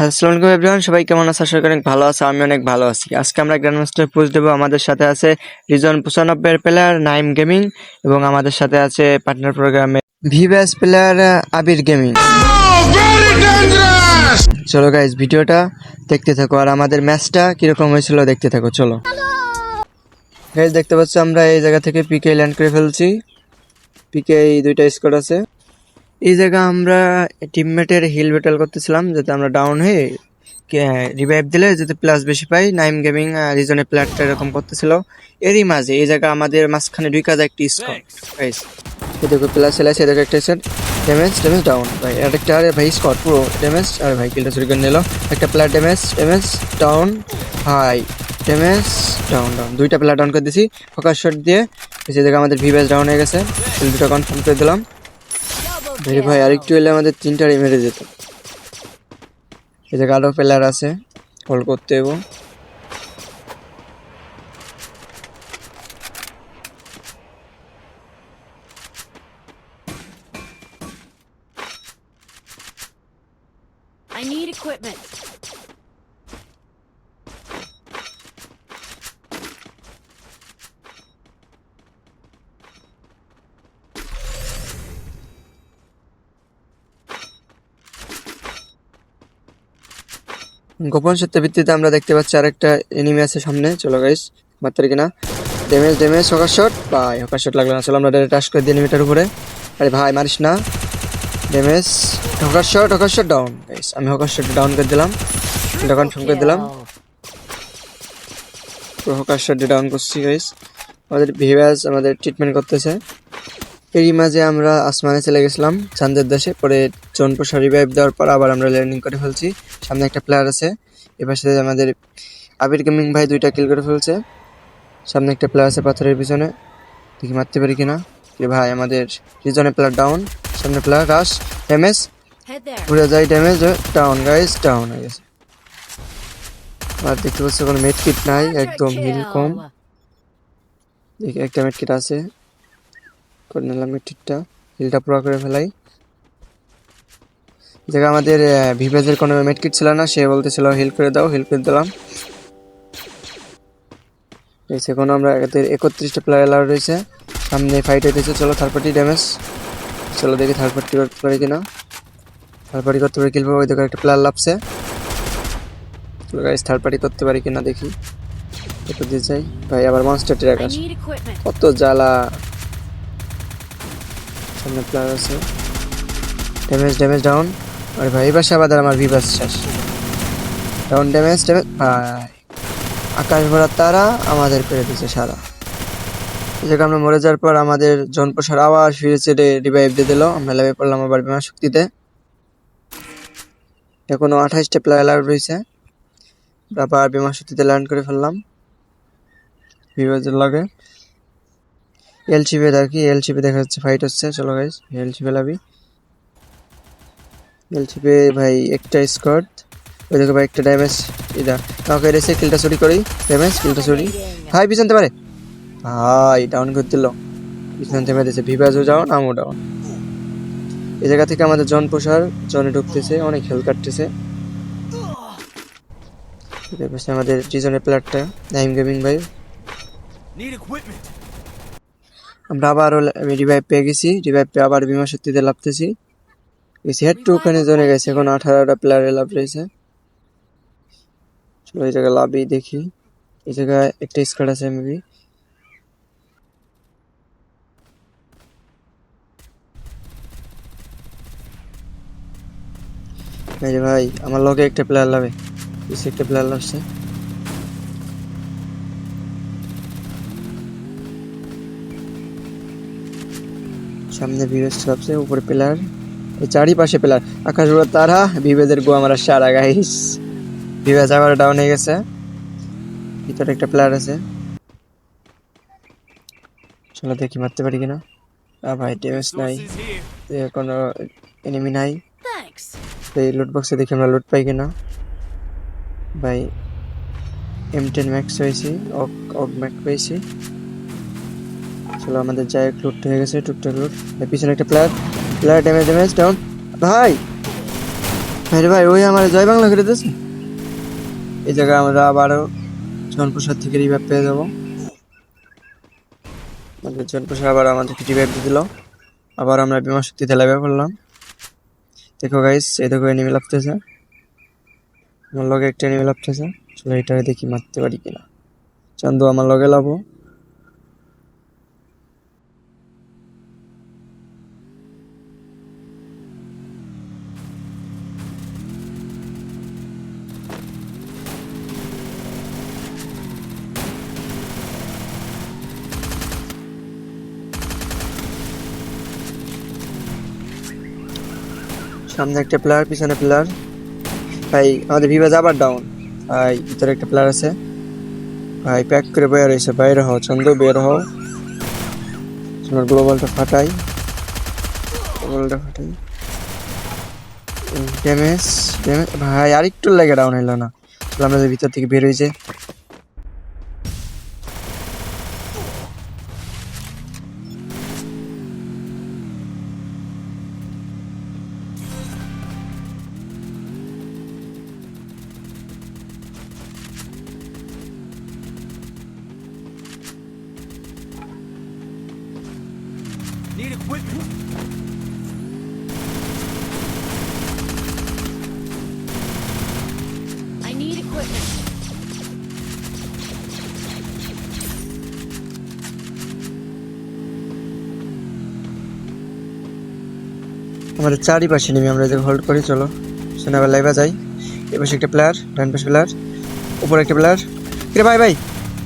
আসসালামু আলাইকুম এভরিওয়ান, সবাই কেমন আছে? আশা করি অনেক ভালো আছে। আমি অনেক ভালো আছি। আজকে আমরা গ্র্যান্ড মাস্টার পুশ দেবো। আমাদের সাথে আছে রিজন 95 এর প্লেয়ার নাইম গেমিং এবং আমাদের সাথে আছে পার্টনার প্রোগ্রামে ভিভ্যাস প্লেয়ার আবির গেমিং। চলো গাইজ, ভিডিওটা দেখতে থাকো আর আমাদের ম্যাচটা কিরকম হয়েছিল দেখতে থাকো। চলো গাইজ, দেখতে পাচ্ছ আমরা এই জায়গা থেকে পিকে ল্যান্ড করে ফেলছি। পিকে দুইটা স্কোয়াড আছে। এই জায়গা আমরা টিমমেটের হিল ব্যাটেল করতেছিলাম যাতে আমরা ডাউন হয়ে রিভাইভ দিলে যাতে প্লাস বেশি পাই। নাইম গেমিং রিজনের প্লেয়ারটা এরকম করতেছিল। এরই মাঝে এই জায়গা আমাদের মাঝখানে দুই কাজ একটি স্কোর গাইস। দেখো প্লাস এলাইছে, দেখো একটা ড্যামেজ ড্যামেজ ডাউন ভাই। আরেকটা আরে ভাই স্কোর পুরো ড্যামেজ। আরে ভাই কিলটা চুরি করে নিল। একটা প্লেয়ার ড্যামেজ ড্যামেজ ডাউন ভাই, ড্যামেজ ডাউন ডাউন। দুইটা প্লেয়ার ডাউন করে দিছি ফোকাস শট দিয়ে। এই জায়গা আমাদের ভিভ্যাস ডাউন হয়ে গেছে। দুটো কনফার্ম করে দিলাম ভাই। আরেকটু এলে আমাদের তিনটারই মেরে যেত। এই জায়গায় আরো প্লেয়ার আছে, হোল্ড করতে হবে। I need equipment. গোপন সত্যের ভিত্তিতে আমরা দেখতে পাচ্ছি আরেকটা এনিমি আছে সামনে। চলো গাইস, মারতে পারি কিনা। ড্যামেজ ড্যামেজ হকার শট ভাই, হকার শট লাগলো না। চলো আমরা ডাইরেক্ট টাচ করে দিই এনিমিটার উপরে। আরে ভাই মারিস না। Damage hawker shot down guys. আমি হকার শট ডাউন করে দিলাম, এটা কনফার্ম করে দিলাম। পুরো হকার শট ডাউন করছি গাইস। আমাদের ভিভ্যাস আমাদের ট্রিটমেন্ট করতেছে। এরই মাঝে আমরা আসমানে চলে গেছিলাম চাঁদের দেশে। পরে জোন প্রসার রিভাইভ দেওয়ার পর আবার আমরা ল্যান্ডিং করে ফেলছি। সামনে একটা প্লেয়ার আছে, এবার সাথে আমাদের আবির গেমিং ভাই দুইটা কিল করে ফেলছে। সামনে একটা প্লেয়ার আছে পাথরের পিছনে, দেখি মারতে পারি কিনা। ভাই আমাদের রিজনে প্লেয়ার ডাউন, সামনে player rush damage Head there. ঘুরে যায়, ড্যামেজ ডাউন গাইস, ডাউন হয়ে গেছে। আর দেখতে পাচ্ছি কোনো মেড কিট নাই, একদম হিল কম। দেখি একটা মেড কিট আছে, করে নিলাম মেড কিটটা, হিলটা পুরো করে ফেলাই। জায়গা আমাদের ভিভ্যাসের কোনো মেড কিট ছিল না, সে বলতেছিল হিল করে দাও, হিল করে দিলাম। এখন আমরা 31টা প্লেয়ার অ্যালাউড রয়েছে, সামনে ফাইট হইতেছে। চলো থার্ড পার্টি ড্যামেজ, চলো দেখি থার্ড পার্টি করতে পারি কিনা। থার্ড পার্টি করতে পারি, কিল পাবো। ওই দেখো একটা প্লেয়ার লাভছে। চলো গাইস থার্ড পার্টি করতে পারি কিনা দেখি। কত দিয়ে যাই ভাই, আবার মনস্টার ট্র্যাক I আসে, need equipment. কত জ্বালা। সামনে প্লেয়ার আছে, ড্যামেজ ড্যামেজ ডাউন। আরে ভাই এবার আবার আমার ভিভ্যাস শেষ, ডাউন ড্যামেজ ড্যামেজ ভাই। আকাশ ভরা তারা আমাদের পেরে দিচ্ছে সারা। এই জায়গায় আমরা মরে যাওয়ার পর আমাদের জন প্রসার আবার ফিরে চেড়ে রিভাইভ দিয়ে দিল। আমরা লেভেল পড়লাম আবার বিমান শক্তিতে। এখনো 28টা প্লেয়ার অ্যালাউড রয়েছে, আবার বিমান শক্তিতে ল্যান্ড করে ফেললাম ভিভ্যাসের লগে। এলসিপি দেখি, এলসিপি দেখা যাচ্ছে ফাইট হচ্ছে। চলো গাইস এলসিপি লাভি। এলসিপি ভাই একটা স্কোয়াড, ওই দেখো ভাই একটা ড্যামেজ। এটা কাউকে রেসে কিলটা চুরি করি, ড্যামেজ কিলটা চুরি ভাই। পিছনতে পারে ভাই, ডাউন করে দিল। পিছন থেমে দিয়েছে, ভিভ্যাসও ডাউন আমও ডাউন। এই জায়গা থেকে আমাদের জন প্রসার জনে ঢুকতেছে, অনেক হেল কাটতেছে। আমাদের রিজনের প্লেয়ারটা নাইম গেমিং ভাই। আমরা আবারও রিভাইভ পেয়ে গেছি, রিভাইভ পেয়ে আবার বিমা শক্তিতে লাভতেছি। হেড টু ওখানে জনে গেছে, এখন 18টা প্লেয়ারে লাভ রয়েছে। চলো এই জায়গায় লাভই দেখি। এই জায়গায় একটা স্কোয়াড আছে মেবি। এই যে ভাই আমার লগে একটা প্লেয়ার লাভে, একটা প্লেয়ার লাভছে। সামনে ভিভ্যাস লাভছে, উপরে প্লেয়ার, এই চারিপাশে প্লেয়ার। আকাশ ভরা তারা, ভিভ্যাসের গো আমার সারা গাইস। ভিভ্যাস আবার ডাউন হয়ে গেছে, ভিতরে একটা প্লেয়ার আছে। চলো দেখি মারতে পারি কিনা। ভাই ড্যামেজ নাই, কোনো এনিমি নাই। Thanks. এই লুট বক্সে দেখি আমরা লুট পাই কিনা। ভাই M10 ম্যাক্স হয়েছি, অগ ম্যাক্স পেয়েছি। চলো আমাদের যাই লুট হয়ে গেছে, টুকটাক লুট। পিছনে একটা প্লেয়ার ড্যামেজ ডাউন ভাই। আরে ভাই ওই আমার জয় বাংলা করে দিয়েছে। এই জায়গায় আমরা আবারও জনপ্রসাদ থেকে রিভাইভ পেয়ে যাবো। আমাদের জনপ্রসাদ আবার আমাদেরকে রিভাইভ দিয়ে দিল। আবার আমরা বিমা শক্তিতে লাইভে করলাম। দেখো গাইস, এই দেখো এনিমি লাগতেছে, আমার লগে একটা এনিমি লাগতেছে। চলো এটা দেখি মারতে পারি কিনা। চান্দু আমার লগে লাভো। সামনে একটা প্লেয়ার, পিছনে প্লেয়ার। ভাই আমাদের ভিভাজ আবার ডাউন। ভাই ভিতরে একটা প্লেয়ার আছে ভাই, প্যাক করে বের হয়েছে। বাইরে হও চন্দু, বের হও। তোমার গ্লোবালটা ফাটাই, গ্লোবালটা ফাটাই। ড্যামেজ ড্যামেজ ভাই, আরেকটু লেগে ডাউন হইলো না। তাহলে আমাদের ভিতর থেকে বের হয়েছে। Need equipment. I need equipment. আমাদের চারিপাশে নেমে আমরা এদিকে হোল্ড করি। চলো শুনে আবার লাইভে যাই। এপাশে একটা প্লেয়ার, ডান পাশে প্লেয়ার, উপরে একটা প্লেয়ার। রে ভাই ভাই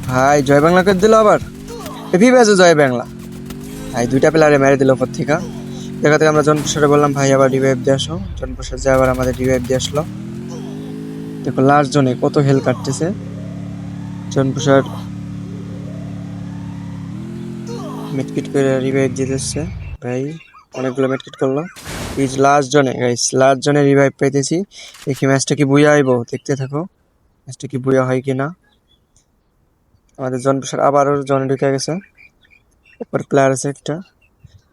ভাই জয় বাংলা করে দিল আবার। ভিভাজে জয় বাংলা ভাই, দুইটা প্লেয়ারে মেরে দিল উপর থেকে। দেখা থেকে আমরা জনপ্রসারে বললাম ভাই আবার রিভাইভ দিয়ে আসো। জনপ্রসার যে আবার আমাদের রিভাইভ দিয়ে আসলো। দেখো লাস্ট জনে কত হেল কাটতেছে। জনপ্রসার মেডকিট করে রিভাইভ দিতেছে ভাই, অনেকগুলো মেডকিট করলো। ইজ লাস্ট জনে গাইস, লাস্ট জনে রিভাইভ পাইতেছি। দেখি ম্যাচটা কি বুয়া আইবো, দেখতে থাকো ম্যাচটা কি বুয়া হয় কিনা। আমাদের জনপ্রসার আবারও জনে ঢুকে গেছে। উপরে প্লেয়ার আছে একটা,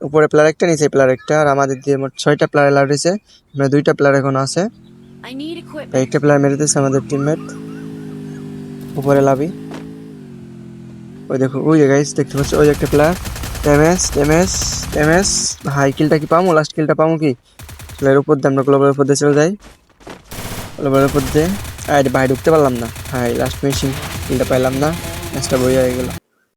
উপরে প্লেয়ার একটা, নিচে প্লেয়ার একটা। আর আমাদের দিয়ে মোট 6টা প্লেয়ার অ্যালাউড হয়েছে। আমরা 2টা প্লেয়ার এখন আছে। I need equipment. একটা প্লেয়ার মেরে দিয়েছে আমাদের টিমমেট। উপরে লাভি, ওই দেখো ওই যে গাইস দেখতে পাচ্ছ, ওই একটা প্লেয়ার। ড্যামেজ ড্যামেজ ড্যামেজ ভাই, কিলটা কি পামো? লাস্ট কিলটা পামো কি? প্লেয়ার উপর দিয়ে আমরা গ্লোবালের উপর দিয়ে চলে যাই। গ্লোবালের উপর দিয়ে আরে ভাই ঢুকতে পারলাম না ভাই, লাস্ট মেশিন কিলটা পাইলাম না। ম্যাচটা বই হয়ে গেল।